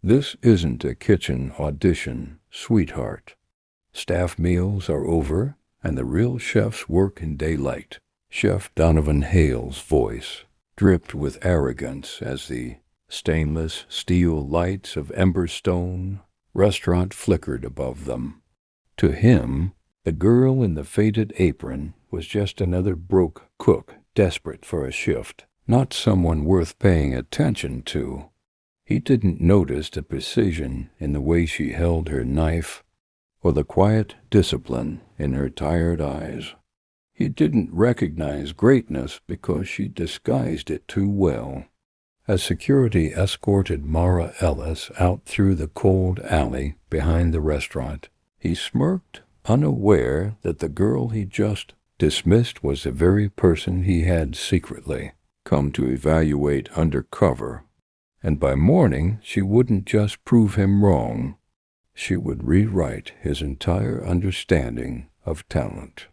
This isn't a kitchen audition, sweetheart. Staff meals are over, and the real chefs work in daylight. Chef Donovan Hale's voice dripped with arrogance as the stainless steel lights of Emberstone restaurant flickered above them. To him, the girl in the faded apron was just another broke cook desperate for a shift, not someone worth paying attention to. He didn't notice the precision in the way she held her knife or the quiet discipline in her tired eyes. He didn't recognize greatness because she disguised it too well. As security escorted Mara Ellis out through the cold alley behind the restaurant, he smirked, unaware that the girl he just dismissed was the very person he had secretly come to evaluate undercover. And by morning, she wouldn't just prove him wrong. She would rewrite his entire understanding of talent.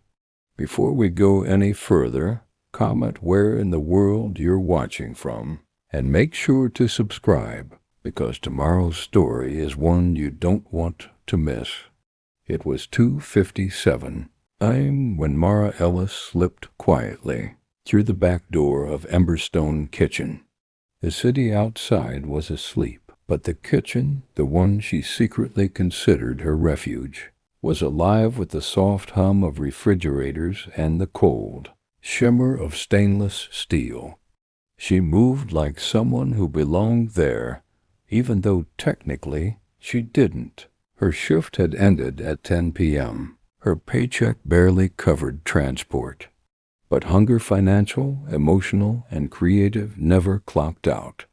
Before we go any further, comment where in the world you're watching from, and make sure to subscribe, because tomorrow's story is one you don't want to miss. It was 2:57 a.m. when Mara Ellis slipped quietly through the back door of Emberstone Kitchen. The city outside was asleep, but the kitchen, the one she secretly considered her refuge, was alive with the soft hum of refrigerators and the cold shimmer of stainless steel. She moved like someone who belonged there, even though technically she didn't. Her shift had ended at 10 p.m. Her paycheck barely covered transport. But hunger, financial, emotional, and creative, never clocked out.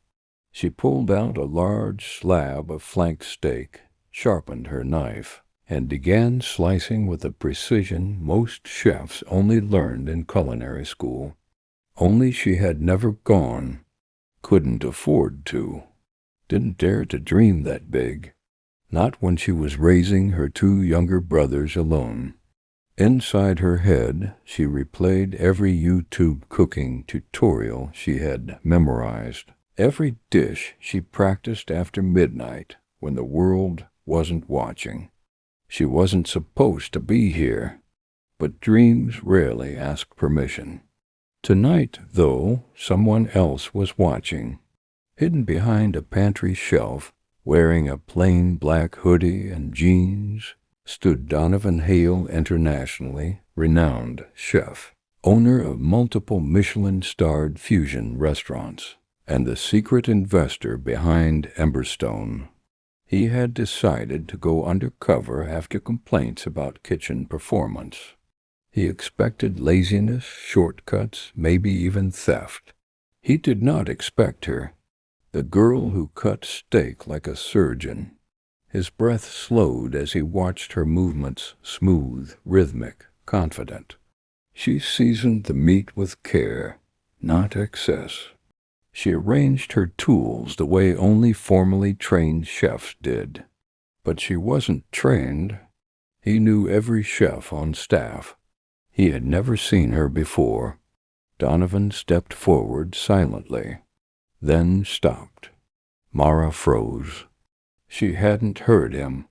She pulled out a large slab of flank steak, sharpened her knife, and began slicing with a precision most chefs only learned in culinary school. Only she had never gone, couldn't afford to, didn't dare to dream that big, not when she was raising her two younger brothers alone. Inside her head, she replayed every YouTube cooking tutorial she had memorized, every dish she practiced after midnight when the world wasn't watching. She wasn't supposed to be here, but dreams rarely ask permission. Tonight, though, someone else was watching. Hidden behind a pantry shelf, wearing a plain black hoodie and jeans, stood Donovan Hale, internationally renowned chef, owner of multiple Michelin-starred fusion restaurants, and the secret investor behind Emberstone. He had decided to go undercover after complaints about kitchen performance. He expected laziness, shortcuts, maybe even theft. He did not expect her, the girl who cut steak like a surgeon. His breath slowed as he watched her movements, smooth, rhythmic, confident. She seasoned the meat with care, not excess. She arranged her tools the way only formally trained chefs did. But she wasn't trained. He knew every chef on staff. He had never seen her before. Donovan stepped forward silently, then stopped. Mara froze. She hadn't heard him.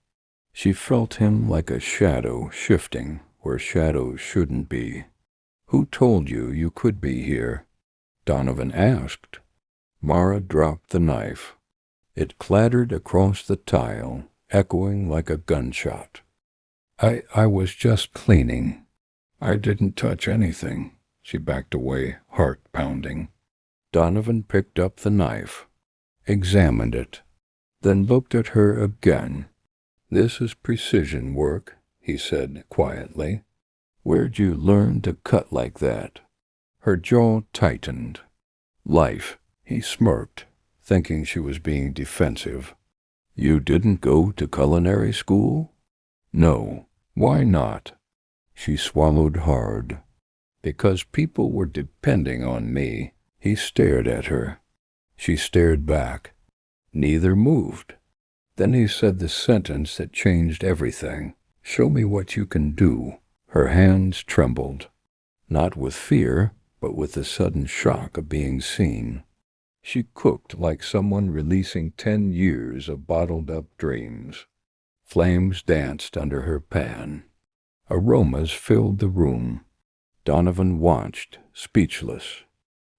She felt him like a shadow shifting where shadows shouldn't be. "Who told you you could be here?" Donovan asked. Mara dropped the knife. It clattered across the tile, echoing like a gunshot. I was just cleaning. I didn't touch anything." She backed away, heart pounding. Donovan picked up the knife, examined it, then looked at her again. "This is precision work," he said quietly. "Where'd you learn to cut like that?" Her jaw tightened. "Life," he smirked, thinking she was being defensive. "You didn't go to culinary school?" "No. Why not?" She swallowed hard. "Because people were depending on me." He stared at her. She stared back. Neither moved. Then he said the sentence that changed everything. "Show me what you can do." Her hands trembled, not with fear, but with the sudden shock of being seen. She cooked like someone releasing 10 years of bottled-up dreams. Flames danced under her pan. Aromas filled the room. Donovan watched, speechless.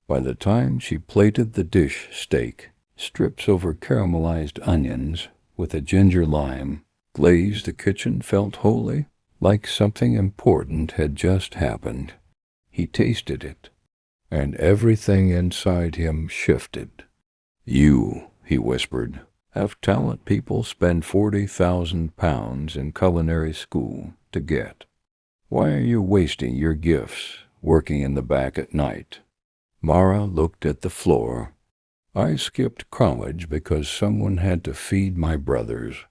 By the time she plated the dish steak, strips over caramelized onions, with a ginger lime, glazed, the kitchen felt holy, like something important had just happened. He tasted it, and everything inside him shifted. "You," he whispered, "have talent people spend 40,000 pounds in culinary school to get. Why are you wasting your gifts working in the back at night?" Mara looked at the floor. "I skipped college because someone had to feed my brothers.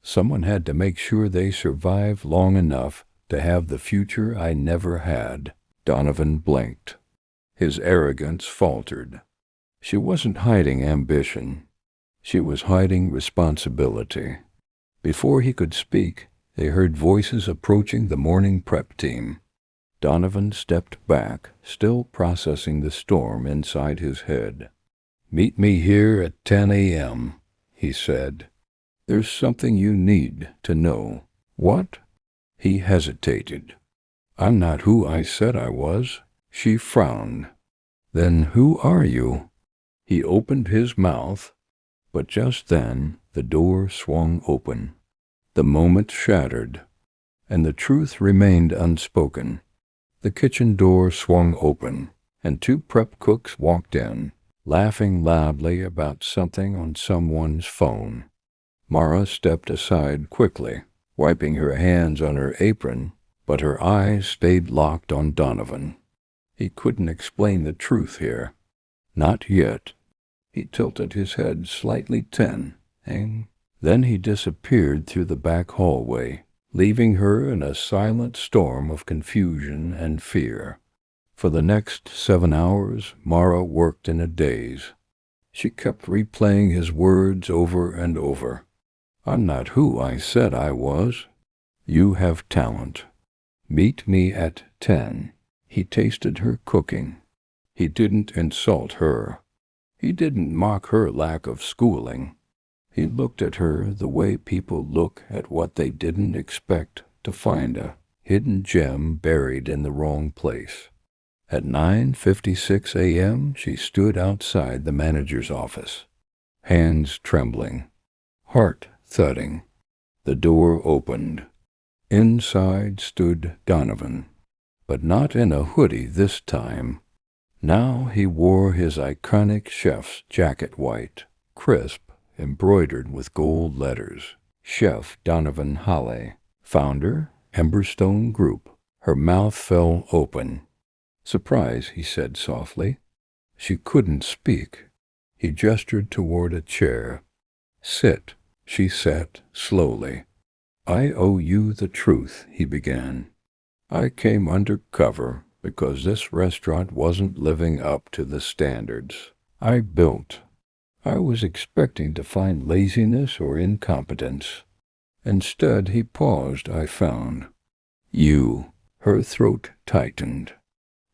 Someone had to make sure they survived long enough to have the future I never had." Donovan blinked. His arrogance faltered. She wasn't hiding ambition. She was hiding responsibility. Before he could speak, they heard voices approaching the morning prep team. Donovan stepped back, still processing the storm inside his head. "Meet me here at 10 a.m., he said. "There's something you need to know." "What?" He hesitated. "I'm not who I said I was." She frowned. "Then who are you?" He opened his mouth, but just then the door swung open. The moment shattered, and the truth remained unspoken. The kitchen door swung open, and two prep cooks walked in, laughing loudly about something on someone's phone. Mara stepped aside quickly, wiping her hands on her apron, but her eyes stayed locked on Donovan. He couldn't explain the truth here. Not yet. He tilted his head slightly and then he disappeared through the back hallway, leaving her in a silent storm of confusion and fear. For the next 7 hours, Mara worked in a daze. She kept replaying his words over and over. "I'm not who I said I was. You have talent. Meet me at 10. He tasted her cooking. He didn't insult her. He didn't mock her lack of schooling. He looked at her the way people look at what they didn't expect to find, a hidden gem buried in the wrong place. At 9:56 a.m., she stood outside the manager's office, hands trembling, heart thudding. The door opened. Inside stood Donovan, but not in a hoodie this time. Now he wore his iconic chef's jacket, white, crisp, embroidered with gold letters. Chef Donovan Halle, founder, Emberstone Group. Her mouth fell open. "Surprise," he said softly. She couldn't speak. He gestured toward a chair. "Sit." She sat slowly. "I owe you the truth," he began. "I came undercover because this restaurant wasn't living up to the standards I built. I was expecting to find laziness or incompetence. Instead," he paused, "I found you." Her throat tightened.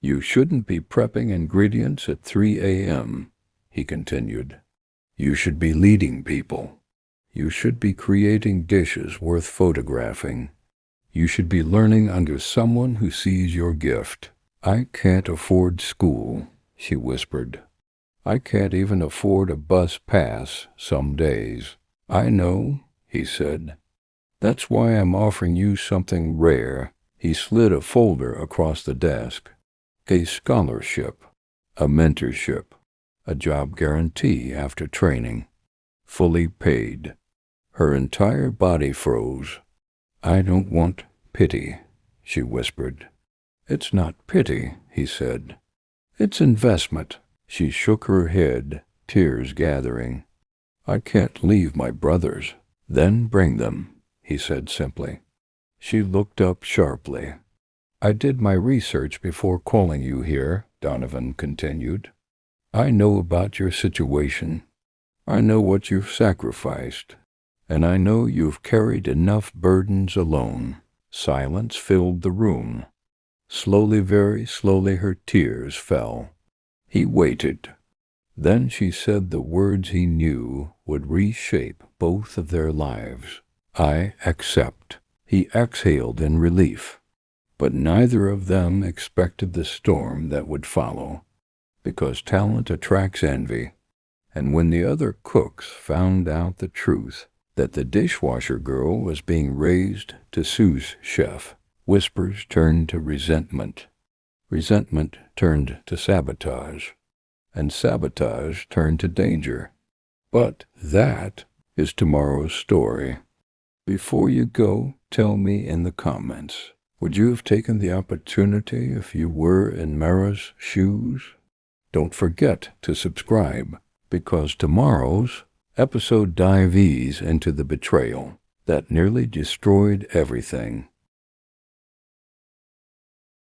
"You shouldn't be prepping ingredients at 3 a.m., he continued. "You should be leading people. You should be creating dishes worth photographing. You should be learning under someone who sees your gift." "I can't afford school," she whispered. "I can't even afford a bus pass some days." "I know," he said. "That's why I'm offering you something rare." He slid a folder across the desk. "A scholarship, a mentorship, a job guarantee after training, fully paid." Her entire body froze. "I don't want pity," she whispered. "It's not pity," he said. "It's investment." She shook her head, tears gathering. "I can't leave my brothers." "Then bring them," he said simply. She looked up sharply. "I did my research before calling you here," Donovan continued. "I know about your situation. I know what you've sacrificed. And I know you've carried enough burdens alone." Silence filled the room. Slowly, very slowly, her tears fell. He waited. Then she said the words he knew would reshape both of their lives. I accept. He exhaled in relief. But neither of them expected the storm that would follow, because talent attracts envy. And when the other cooks found out the truth, that the dishwasher girl was being raised to sous chef, whispers turned to resentment. Resentment turned to sabotage. And sabotage turned to danger. But that is tomorrow's story. Before you go, tell me in the comments, would you have taken the opportunity if you were in Mara's shoes? Don't forget to subscribe, because tomorrow's episode dives into the betrayal that nearly destroyed everything.